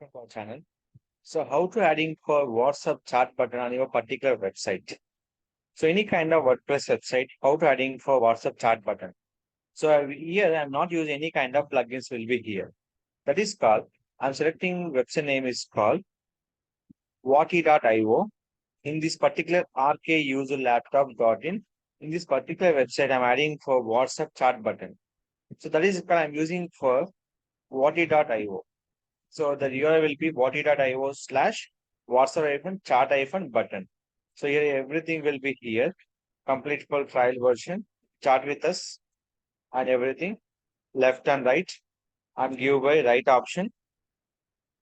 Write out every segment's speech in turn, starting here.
Welcome to our channel. So how to adding for WhatsApp chat button on your particular website. So any kind of WordPress website, how to adding for WhatsApp chat button. So here I'm not using any kind of plugins will be here. That is called, I'm selecting website name is called wati.io. In this particular rkuserlaptop.in, in this particular website, I'm adding for WhatsApp chat button. So that is called I'm using for wati.io. So the URL will be wati.io/WhatsApp-chat-button. So here everything will be here. Complete full trial version, chat with us and everything, left and right, and give by right option.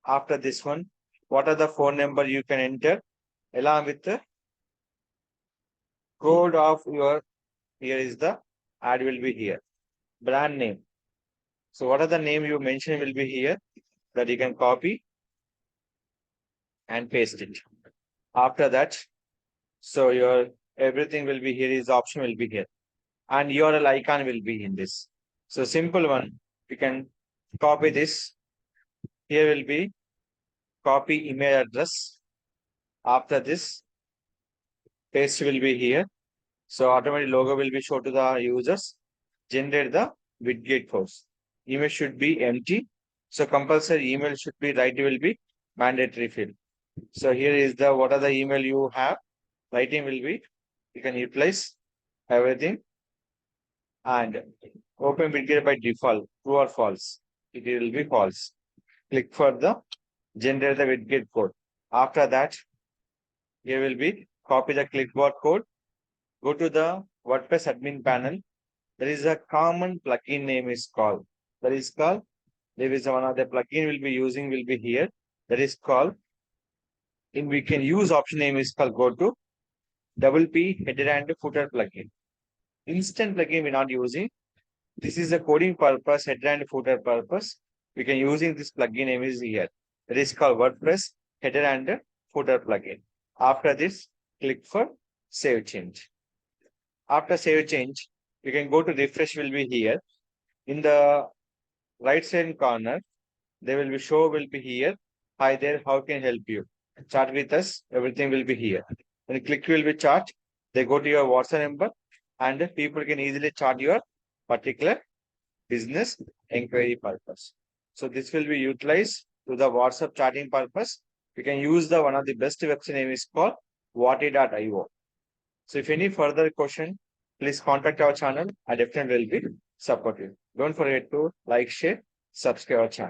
After this one, what are the phone number you can enter along with the code of your, here is the ad will be here. Brand name. So what are the name you mentioned will be here that you can copy and paste it. After that, so your everything will be here is option will be here. And URL icon will be in this. So simple one, you can copy this. Here will be copy email address. After this, paste will be here. So automatic logo will be shown to the users. Generate the widget course. Email should be empty. So compulsory email should be right will be mandatory field. So here is the what are the email you have. Writing will be you can utilize everything and open widget by default true or false. It will be false. Click for the generate the widget code. After that, here will be copy the clipboard code. Go to the WordPress admin panel. There is a common plugin name is called. That is called. There is one of the plugin will be using will be here. That is called. In we can use option name is called go to double P header and footer plugin. Instant plugin we're not using. This is a coding purpose, header and footer purpose. We can using this plugin name is here. That is called WordPress header and footer plugin. After this, click for save change. After save change, you can go to refresh will be here. In the right side corner, there will be show will be here. Hi there, how can I help you? Chat with us, everything will be here. When you click will be chat, they go to your WhatsApp number and people can easily chat your particular business inquiry purpose. So this will be utilized to the WhatsApp chatting purpose. You can use the one of the best website name is called wati.io. So if any further question, please contact our channel. I definitely will be supportive. Don't forget to like, share, subscribe our channel.